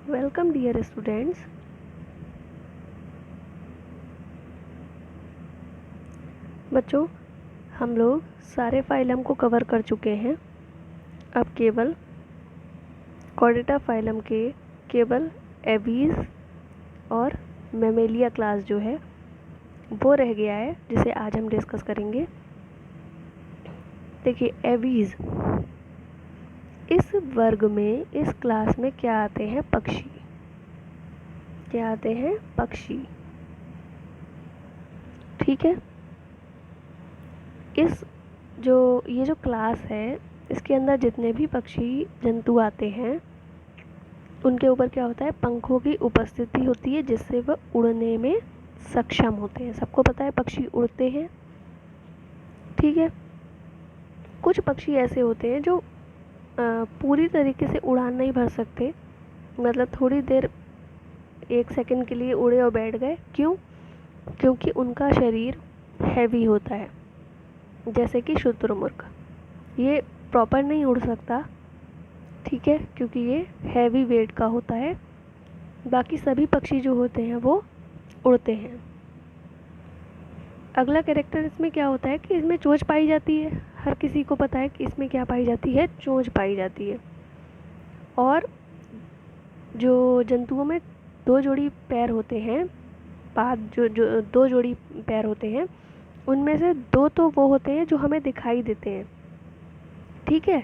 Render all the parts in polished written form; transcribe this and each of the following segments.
Welcome dear students. बच्चों, हम लोग सारे फाइलम को कवर कर चुके हैं। अब केवल कॉर्डेटा फाइलम के केवल एवीज और मेमेलिया क्लास जो है वो रह गया है, जिसे आज हम डिस्कस करेंगे। देखिए, एवीज इस वर्ग में, इस क्लास में क्या आते हैं? पक्षी। क्या आते हैं? पक्षी। ठीक है। ये जो क्लास है, इसके अंदर जितने भी पक्षी जंतु आते हैं उनके ऊपर क्या होता है? पंखों की उपस्थिति होती है, जिससे वह उड़ने में सक्षम होते हैं। सबको पता है पक्षी उड़ते हैं। ठीक है। कुछ पक्षी ऐसे होते हैं जो पूरी तरीके से उड़ान नहीं भर सकते, मतलब थोड़ी देर 1 सेकंड के लिए उड़े और बैठ गए। क्यों? क्योंकि उनका शरीर हैवी होता है। जैसे कि शुतुरमुर्ग, ये प्रॉपर नहीं उड़ सकता, ठीक है, क्योंकि ये हैवी वेट का होता है। बाकी सभी पक्षी जो होते हैं वो उड़ते हैं। अगला कैरेक्टर इसमें क्या होता है कि इसमें चोंच पाई जाती है। हर किसी को पता है कि इसमें क्या पाई जाती है? चोंच पाई जाती है। और जो जंतुओं में 2 जोड़ी पैर होते हैं, पाद जो 2 जोड़ी पैर होते हैं, उनमें से 2 तो वो होते हैं जो हमें दिखाई देते हैं, ठीक है,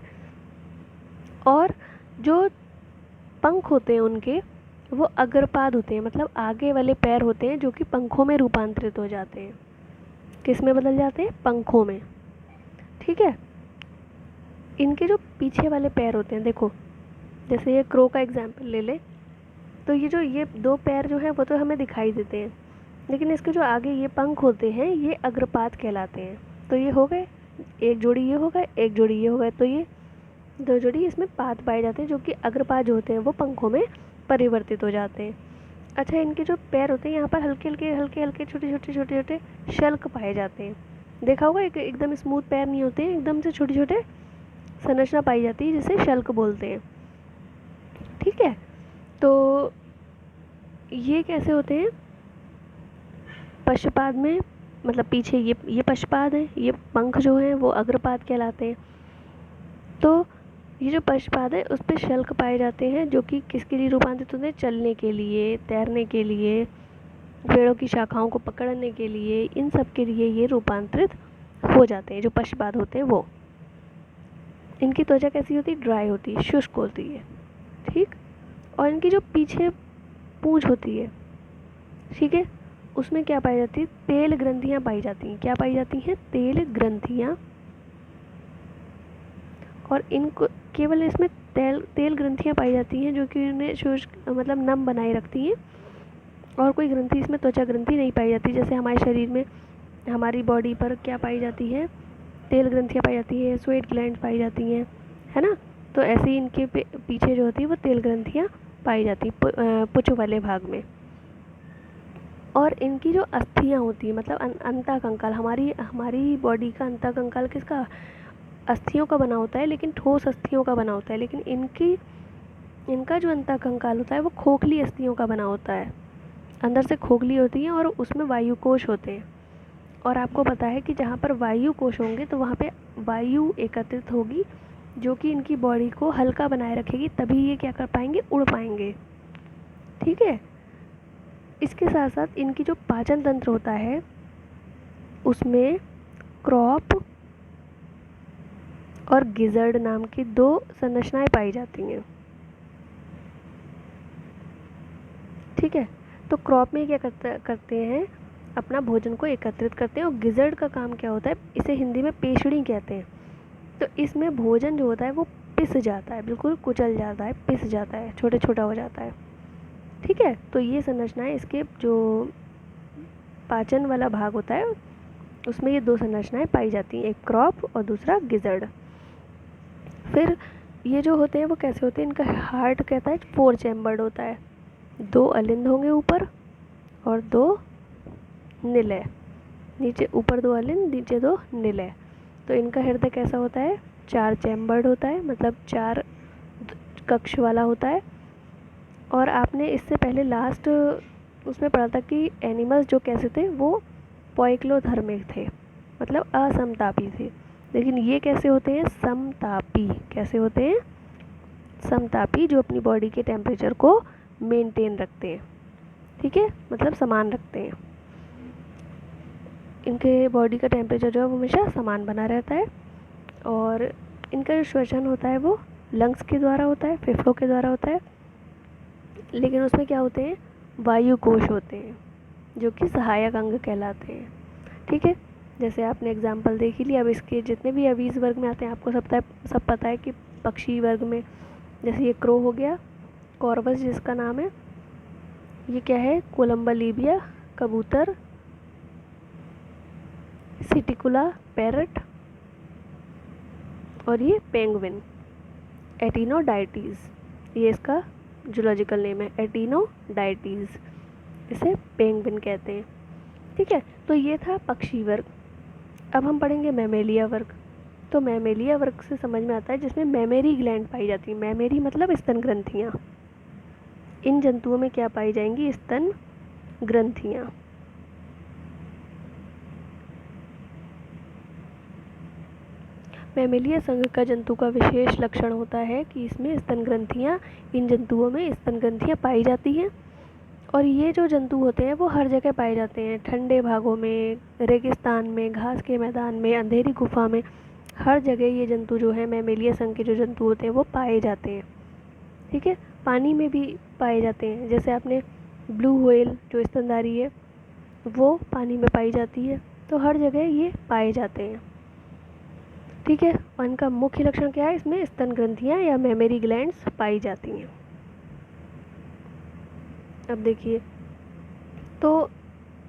और जो पंख होते हैं उनके, वो अग्रपाद होते हैं, मतलब आगे वाले पैर होते हैं जो कि पंखों में रूपांतरित हो जाते हैं। किस में बदल जाते हैं? पंखों में। ठीक है। इनके जो पीछे वाले पैर होते हैं, देखो, जैसे ये क्रो का एग्जाम्पल ले ले, तो ये 2 पैर जो हैं वो तो हमें दिखाई देते हैं, लेकिन इसके जो आगे ये पंख होते हैं ये अग्रपाद कहलाते हैं। तो ये हो गए, एक जोड़ी ये हो गए, एक जोड़ी ये हो गए, तो ये 2 जोड़ी इसमें पाद पाए जाते हैं, जो कि अग्रपाद जो होते हैं वो पंखों में परिवर्तित हो जाते हैं। अच्छा, इनके जो पैर होते हैं यहाँ पर हल्के हल्के छोटे छोटे शल्क पाए जाते हैं। देखा होगा, एकदम स्मूथ पैर नहीं होते हैं, एकदम से छोटे छोटे संरचना पाई जाती है, जिसे शल्क बोलते हैं। ठीक है। तो ये कैसे होते हैं? पश्चपाद में, मतलब पीछे ये पश्चपाद है, ये पंख जो हैं वो अग्रपाद कहलाते हैं। तो ये जो पश्चपाद है उस पर शल्क पाए जाते हैं, जो कि किसके लिए रूपांतरित होते हैं? चलने के लिए, तैरने के लिए, पेड़ों की शाखाओं को पकड़ने के लिए, इन सब के लिए ये रूपांतरित हो जाते हैं। जो पश्चपाद होते हैं वो, इनकी त्वचा कैसी होती है? ड्राई होती है, शुष्क होती है। ठीक। और इनकी जो पीछे पूंछ होती है, ठीक है, उसमें क्या पाई जाती है? तेल ग्रंथियां पाई जाती हैं। क्या पाई जाती हैं? तेल ग्रंथियां। और इनको केवल इसमें तेल ग्रंथियां पाई जाती हैं, जो कि उन्हें शुष्क, मतलब नम बनाए रखती हैं। और कोई ग्रंथि इसमें त्वचा ग्रंथि नहीं पाई जाती। जैसे हमारे शरीर में, हमारी बॉडी पर क्या पाई जाती है? तेल ग्रंथियाँ पाई जाती है, स्वेट ग्लैंड पाई जाती हैं, है ना। तो ऐसे ही इनके पीछे जो होती है वो तेल ग्रंथियाँ पाई जाती है पुच्छ वाले भाग में। और इनकी जो अस्थियाँ होती है, मतलब अंतःकंकाल, हमारी बॉडी का अंतःकंकाल किसका? अस्थियों का बना होता है, लेकिन ठोस अस्थियों का बना होता है। लेकिन इनका जो अंतःकंकाल होता है वो खोखली अस्थियों का बना होता है। अंदर से खोखली होती है और उसमें वायु कोश होते हैं। और आपको पता है कि जहाँ पर वायु कोश होंगे तो वहाँ पे वायु एकत्रित होगी, जो कि इनकी बॉडी को हल्का बनाए रखेगी, तभी ये क्या कर पाएंगे? उड़ पाएंगे। ठीक है। इसके साथ साथ इनकी जो पाचन तंत्र होता है उसमें क्रॉप और गिजर्ड नाम की 2 संरचनाएं पाई जाती हैं। ठीक है। तो क्रॉप में क्या करते हैं? अपना भोजन को एकत्रित करते हैं। और गिजर्ड का काम क्या होता है? इसे हिंदी में पेशड़ी कहते हैं। तो इसमें भोजन जो होता है वो पिस जाता है, बिल्कुल कुचल जाता है, पिस जाता है, छोटा हो जाता है। ठीक है। तो ये संरचनाएं, इसके जो पाचन वाला भाग होता है उसमें ये 2 संरचनाएं पाई जाती हैं, एक क्रॉप और दूसरा गिजर्ड। फिर ये जो होते हैं वो कैसे होते हैं? इनका हार्ट कहता है 4 चैम्बर्ड होता है। 2 अलिंद होंगे ऊपर और 2 निलय। नीचे, ऊपर 2 अलिंद, नीचे 2 निलय। तो इनका हृदय कैसा होता है? 4 चैम्बर्ड होता है, मतलब 4 कक्ष वाला होता है। और आपने इससे पहले लास्ट उसमें पढ़ा था कि एनिमल्स जो कैसे थे, वो पॉइक्लोधर्मिक थे, मतलब असमतापी थे। लेकिन ये कैसे होते हैं? समतापी। कैसे होते हैं? समतापी, जो अपनी बॉडी के टेम्परेचर को मेंटेन रखते हैं। ठीक है, मतलब समान रखते हैं। इनके बॉडी का टेम्परेचर जो है वो हमेशा समान बना रहता है। और इनका जो श्वसन होता है वो लंग्स के द्वारा होता है, फेफड़ों के द्वारा होता है। लेकिन उसमें क्या होते हैं? वायु कोश होते हैं, जो कि सहायक अंग कहलाते हैं। ठीक है, जैसे आपने एग्जाम्पल देख ही लिया। अब इसके जितने भी अवीज वर्ग में आते हैं, आपको सब पता है कि पक्षी वर्ग में जैसे ये क्रो हो गया, कॉर्वस जिसका नाम है, ये क्या है? कोलम्बलीबिया कबूतर, सिटिकुला पैरट, और ये पेंगुइन एटिनोडाइटीज। ये इसका जूलॉजिकल नेम है, एटिनोडाइटीज। इसे पेंगुइन कहते हैं। ठीक है, तो ये था पक्षी वर्ग। अब हम पढ़ेंगे मैमेलिया वर्ग। तो मैमेलिया वर्ग से समझ में आता है जिसमें मैमेरी ग्लैंड पाई जाती है। मैमेरी मतलब स्तन ग्रंथियाँ। इन जंतुओं में क्या पाई जाएंगी? स्तन ग्रंथियाँ। मैमेलिया संघ का जंतु का विशेष लक्षण होता है कि इसमें स्तन ग्रंथियाँ, इन जंतुओं में स्तन ग्रंथियाँ पाई जाती हैं। और ये जो जंतु होते हैं वो हर जगह पाए जाते हैं, ठंडे भागों में, रेगिस्तान में, घास के मैदान में, अंधेरी गुफा में, हर जगह ये जंतु जो है मैमेलिया संघ के जो जंतु होते हैं वो पाए जाते हैं। ठीक है, पानी में भी पाए जाते हैं। जैसे आपने ब्लू व्हेल जो स्तनधारी है वो पानी में पाई जाती है। तो हर जगह ये पाए जाते हैं। ठीक है, और इनका मुख्य लक्षण क्या है? इसमें स्तन ग्रंथियाँ या मेमोरी ग्लैंड्स पाई जाती हैं। अब देखिए, तो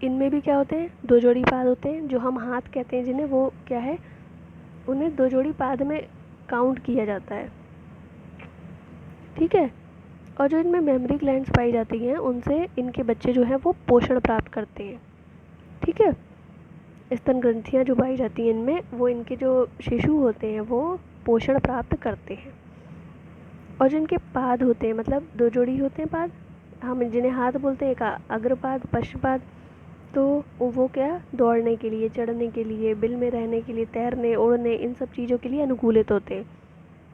इनमें भी क्या होते हैं? दो जोड़ी पाद होते हैं, जो हम हाथ कहते हैं जिन्हें, वो क्या है? उन्हें दो जोड़ी पाद में काउंट किया जाता है। ठीक है, और जो इनमें मेमोरी ग्लैंड्स पाई जाती हैं उनसे इनके बच्चे जो हैं वो पोषण प्राप्त करते हैं। ठीक है, स्तन ग्रंथियाँ जो पाई जाती हैं इनमें, वो इनके जो शिशु होते हैं वो पोषण प्राप्त करते हैं। और जो इनके पाद होते हैं, मतलब दो जोड़ी होते हैं पाद, हम जिन्हें हाथ बोलते हैं, एक अग्रपाद, पश्चपाद। तो वो क्या? दौड़ने के लिए, चढ़ने के लिए, बिल में रहने के लिए, तैरने, उड़ने, इन सब चीज़ों के लिए अनुकूलित होते हैं।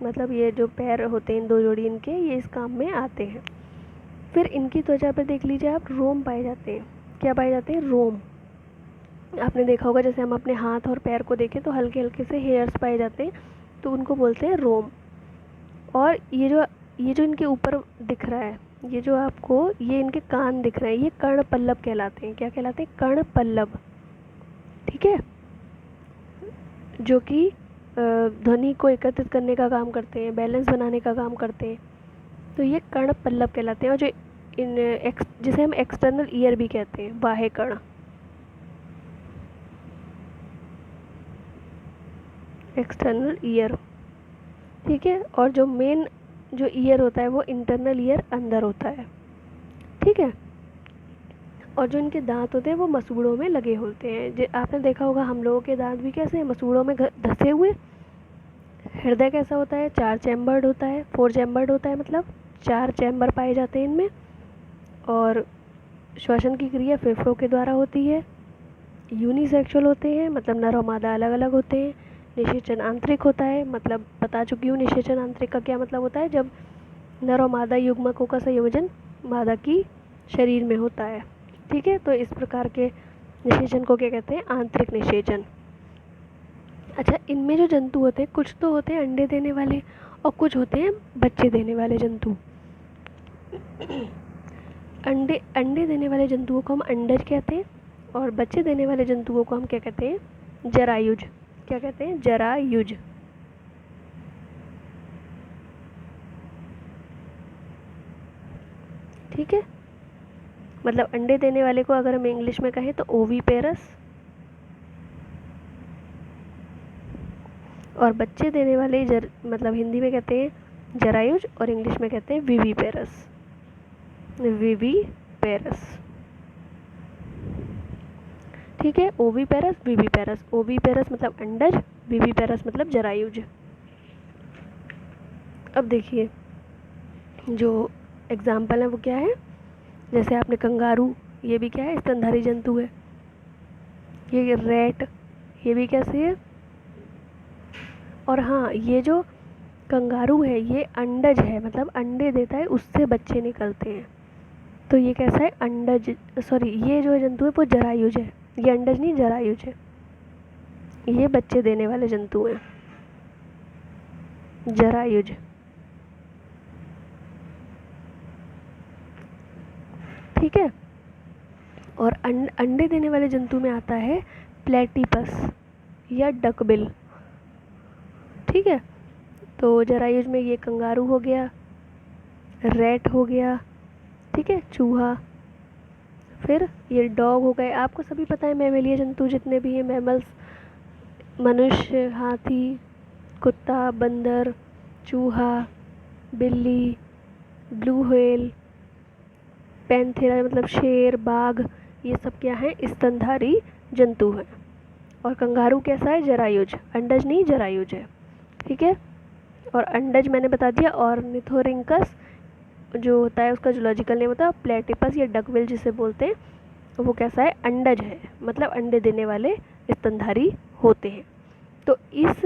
मतलब ये जो पैर होते हैं इन दो जोड़ी इनके, ये इस काम में आते हैं। फिर इनकी त्वचा पर देख लीजिए आप, रोम पाए जाते हैं। क्या पाए जाते हैं? रोम। आपने देखा होगा, जैसे हम अपने हाथ और पैर को देखें तो हल्के हल्के से हेयर्स पाए जाते हैं, तो उनको बोलते हैं रोम। और ये जो इनके ऊपर दिख रहा है, ये जो आपको ये इनके कान दिख रहे हैं, ये कर्ण पल्लव कहलाते हैं। क्या कहलाते हैं? कर्ण पल्लव। ठीक है, जो कि ध्वनि को एकत्रित करने का काम करते हैं, बैलेंस बनाने का काम करते हैं। तो ये कर्ण पल्लव कहलाते हैं। और जो जिसे हम एक्सटर्नल ईयर भी कहते हैं, बाह्य कर्ण, एक्सटर्नल ईयर। ठीक है, और जो मेन जो ईयर होता है वो इंटरनल ईयर अंदर होता है। ठीक है, और जो इनके दांत होते हैं वो मसूड़ों में लगे होते हैं। आपने देखा होगा हम लोगों के दांत भी कैसे हैं? मसूड़ों में धंसे हुए। हृदय कैसा होता है? 4 चैम्बर्ड होता है, 4 चैम्बर्ड होता है, मतलब 4 चैम्बर पाए जाते हैं इनमें। और श्वसन की क्रिया फेफड़ों के द्वारा होती है। यूनिसेक्सुअल होते हैं, मतलब नर और मादा अलग अलग होते हैं। निषेचन आंतरिक होता है, मतलब बता चुकी हूँ निषेचन आंतरिक का क्या मतलब होता है, जब नर और मादा युग्मकों का संयोजन मादा की शरीर में होता है। ठीक है, तो इस प्रकार के निषेचन को क्या कहते हैं? आंतरिक निषेचन। अच्छा, इनमें जो जंतु होते हैं, कुछ तो होते हैं अंडे देने वाले और कुछ होते हैं बच्चे देने वाले जंतु। अंडे देने वाले जंतुओं को हम अंडज कहते हैं, और बच्चे देने वाले जंतुओं को हम क्या कहते हैं? जरायुज। क्या कहते हैं? जरायुज। ठीक है, मतलब अंडे देने वाले को अगर हम इंग्लिश में कहें तो ओवीपेरस, और बच्चे देने वाले मतलब हिंदी में कहते हैं जरायुज, और इंग्लिश में कहते हैं विवीपेरस। विवीपेरस। ठीक है, ओवीपेरस, विवीपेरस। ओवीपेरस मतलब अंडज, विवीपेरस मतलब जरायुज। अब देखिए, जो एग्जाम्पल है वो क्या है, जैसे आपने कंगारू, ये भी क्या है, स्तनधारी जंतु है। ये रैट, ये भी कैसे है। और हाँ, ये जो कंगारू है ये अंडज है, मतलब अंडे देता है, उससे बच्चे निकलते हैं। तो ये कैसा है, अंडज, सॉरी, ये जो जंतु है वो जरायुज है। ये अंडज नहीं, जरायुज है। ये बच्चे देने वाले जंतु हैं, जरायुज। ठीक है। और अंडे देने वाले जंतु में आता है प्लेटिपस या डकबिल। ठीक है। तो जरायुज में ये कंगारू हो गया, रैट हो गया, ठीक है, चूहा। फिर ये डॉग हो गए। आपको सभी पता है मैमेलिय जंतु जितने भी हैं, मैमल्स, मनुष्य, हाथी, कुत्ता, बंदर, चूहा, बिल्ली, ब्लू व्हेल, पैंथेरा मतलब शेर, बाघ, ये सब क्या है, स्तनधारी जंतु हैं। और कंगारू कैसा है, जरायुज, अंडज नहीं, जरायुज है। ठीक है। और अंडज मैंने बता दिया। ऑर्निथोरिंकस जो होता है उसका जूलॉजिकल नेम होता है, प्लेटिपस या डकविल जिसे बोलते हैं, वो कैसा है, अंडज है, मतलब अंडे देने वाले स्तनधारी होते हैं। तो इस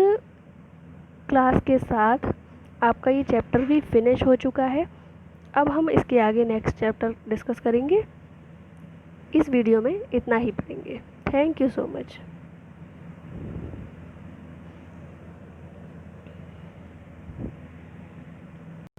क्लास के साथ आपका ये चैप्टर भी फिनिश हो चुका है। अब हम इसके आगे नेक्स्ट चैप्टर डिस्कस करेंगे। इस वीडियो में इतना ही पढ़ेंगे। Thank you so much.